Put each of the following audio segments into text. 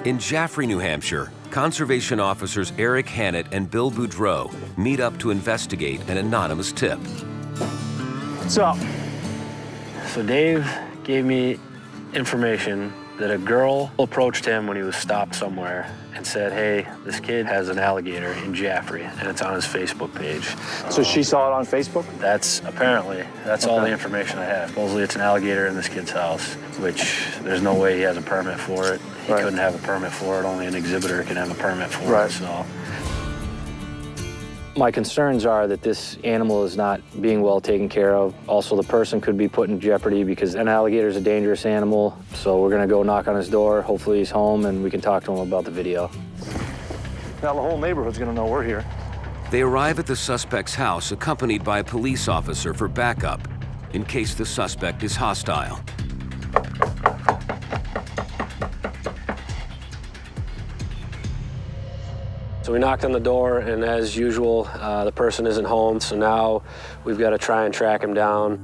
In Jaffrey, New Hampshire, conservation officers Eric Hannett and Bill Boudreau meet up to investigate an anonymous tip. What's up? So Dave gave me information that a girl approached him when he was stopped somewhere and said, hey, this kid has an alligator in Jaffrey, and it's on his Facebook page. So she saw it on Facebook? That's all the information I have. Supposedly it's an alligator in this kid's house, which there's no way he has a permit for it. He couldn't have a permit for it. Only an exhibitor can have a permit for it, so. My concerns are that this animal is not being well taken care of. Also, the person could be put in jeopardy because an alligator is a dangerous animal. So we're gonna go knock on his door. Hopefully he's home and we can talk to him about the video. Now the whole neighborhood's gonna know we're here. They arrive at the suspect's house accompanied by a police officer for backup in case the suspect is hostile. So we knocked on the door, and as usual, the person isn't home. So now we've got to try and track him down.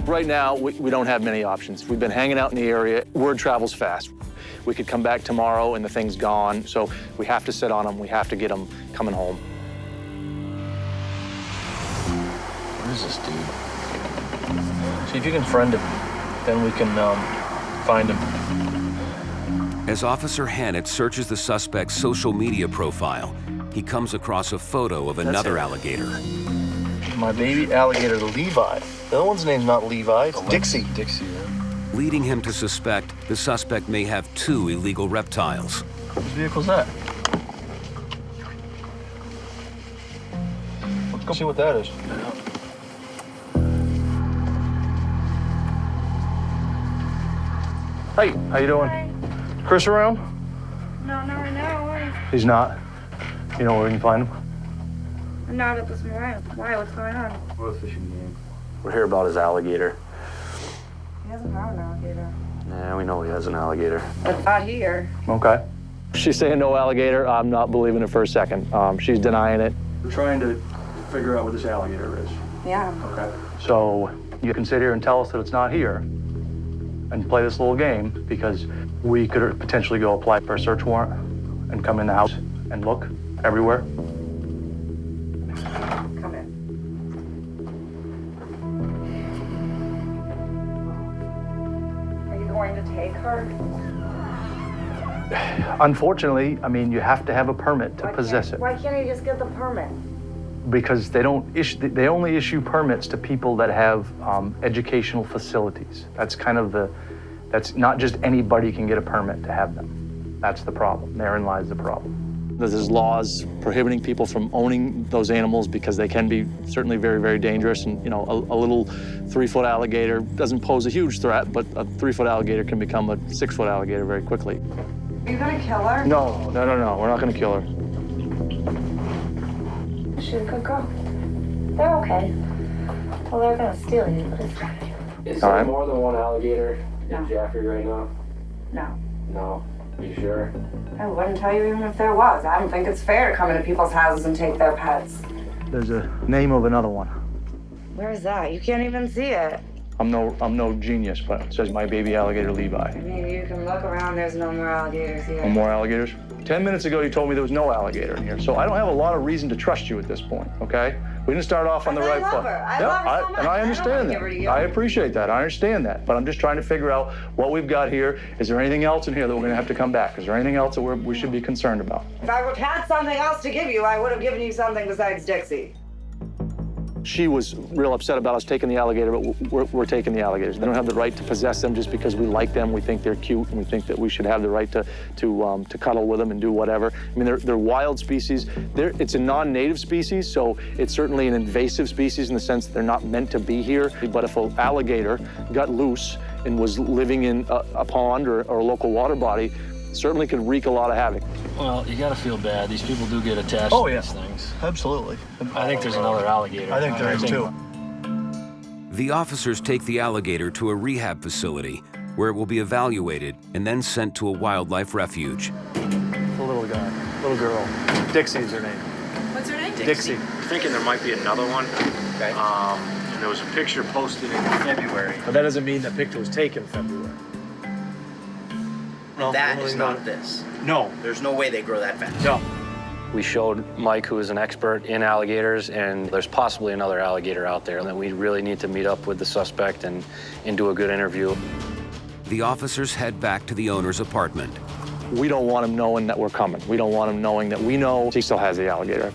Right now, we don't have many options. We've been hanging out in the area. Word travels fast. We could come back tomorrow and the thing's gone. So we have to sit on him. We have to get him coming home. Where is this dude? See if you can friend him. Then we can find him. As Officer Hannett searches the suspect's social media profile, he comes across a photo of another alligator. My baby alligator, the Levi. The other one's name's not Levi, it's Dixie. Dixie, yeah. Leading him to suspect the suspect may have 2 illegal reptiles. Whose vehicle's that? Let's go see what that is. Hey, how you doing? Hi. Chris around? No, not right now. He's not. You know where we can find him? I'm not at this moment. Why? What's going on? We're a fishing game. We're here about his alligator. He doesn't have an alligator. Yeah, we know he has an alligator. But not here. Okay. She's saying no alligator. I'm not believing it for a second. She's denying it. We're trying to figure out what this alligator is. Yeah. Okay. So you can sit here and tell us that it's not here and play this little game because we could potentially go apply for a search warrant and come in the house and look everywhere. Come in. Are you going to take her? Unfortunately, I mean, you have to have a permit to possess it Why can't you just get the permit? because they only issue permits to people that have educational facilities. That's kind of that's not just anybody can get a permit to have them. That's the problem. Therein lies the problem. There's laws prohibiting people from owning those animals because they can be certainly very, very dangerous. And, you know, a little 3-foot alligator doesn't pose a huge threat, but a 3-foot alligator can become a 6-foot alligator very quickly. Are you gonna kill her? No, no, no, no. We're not going to kill her. She's a good girl. They're okay. Well, they're gonna steal you, but it's fine. Is All there right. more than one alligator No. in Jaffrey right now? No. No. Are you sure? I wouldn't tell you even if there was. I don't think it's fair to come into people's houses and take their pets. There's a name of another one. Where is that? You can't even see it. I'm no genius, but it says my baby alligator Levi. Maybe you can look around. There's no more alligators here. No more alligators? 10 minutes ago, you told me there was no alligator in here, so I don't have a lot of reason to trust you at this point, okay? We didn't start off on the right I love foot. her. I love her so much. And I I don't understand wanna that. give her to you. I appreciate that. I understand that. But I'm just trying to figure out what we've got here. Is there anything else in here that we're going to have to come back? Is there anything else that we should be concerned about? If I would have had something else to give you, I would have given you something besides Dixie. She was real upset about us taking the alligator, but we're taking the alligators. They don't have the right to possess them just because we like them. We think they're cute, and we think that we should have the right to cuddle with them and do whatever. I mean, they're wild species. It's a non-native species, so it's certainly an invasive species in the sense that they're not meant to be here. But if an alligator got loose and was living in a pond or a local water body, certainly could wreak a lot of havoc. Well, you gotta feel bad. These people do get attached Oh, to yeah. these things. Absolutely. I think there's another alligator. I think there is too. The officers take the alligator to a rehab facility where it will be evaluated and then sent to a wildlife refuge. The little guy, little girl. Dixie is her name. What's her name? Dixie. Thinking there might be another one. Okay. And there was a picture posted in February. But that doesn't mean the picture was taken in February. No, That really is not this. No. There's no way they grow that fast. No. We showed Mike, who is an expert in alligators, and there's possibly another alligator out there, and that we really need to meet up with the suspect and do a good interview. The officers head back to the owner's apartment. We don't want him knowing that we're coming. We don't want him knowing that we know he still has the alligator.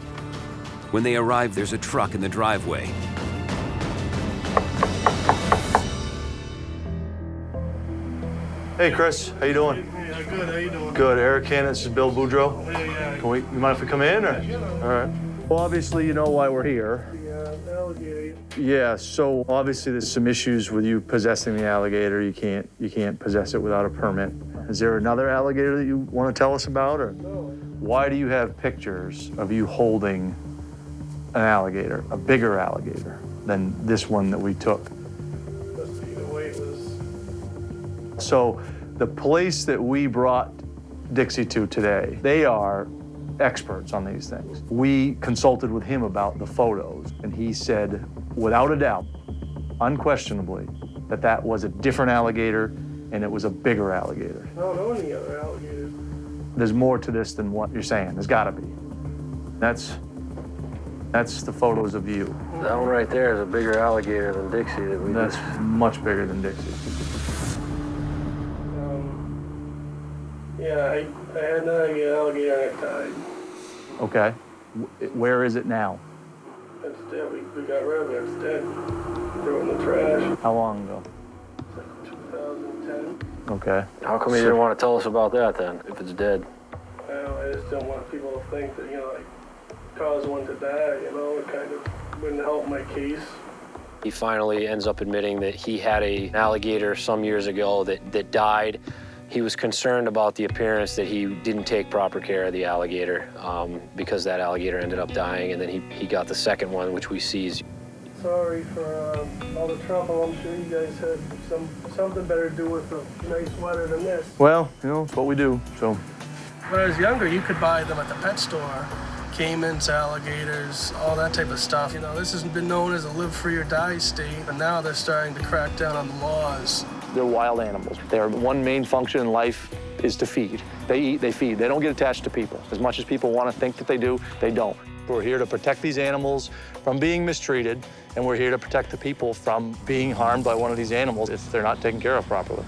When they arrive, there's a truck in the driveway. Hey, Chris, how you doing? Yeah, good. How you doing? Good. Eric Hannon, this is Bill Boudreau. Yeah. Can you mind if we come in, or? All right. Well, obviously, you know why we're here. The alligator. Yeah, so obviously there's some issues with you possessing the alligator. You can't possess it without a permit. Is there another alligator that you want to tell us about, or? No. Why do you have pictures of you holding an alligator, a bigger alligator than this one that we took? Must be the way it was. So the place that we brought Dixie to today, they are experts on these things. We consulted with him about the photos, and he said, without a doubt, unquestionably, that that was a different alligator and it was a bigger alligator. I don't know any other alligators. There's more to this than what you're saying. There's gotta be. That's the photos of you. That one right there is a bigger alligator than Dixie that we That's much bigger than Dixie. Yeah, I had an alligator and it died. Okay. Where is it now? It's dead. We got rid of it. It's dead. Threw it in the trash. How long ago? It's like 2010. Okay. How come you didn't want to tell us about that then, if it's dead? I just don't want people to think that, like, cause one to die, it kind of wouldn't help my case. He finally ends up admitting that he had an alligator some years ago that died. He was concerned about the appearance, that he didn't take proper care of the alligator because that alligator ended up dying, and then he got the second one, which we seized. Sorry for all the trouble. I'm sure you guys had something better to do with a nice weather than this. Well, it's what we do, so. When I was younger, you could buy them at the pet store. Caimans, alligators, all that type of stuff. This has been known as a live free or die state, but now they're starting to crack down on the laws. They're wild animals. Their one main function in life is to feed. They eat, they feed. They don't get attached to people. As much as people want to think that they do, they don't. We're here to protect these animals from being mistreated, and we're here to protect the people from being harmed by one of these animals if they're not taken care of properly.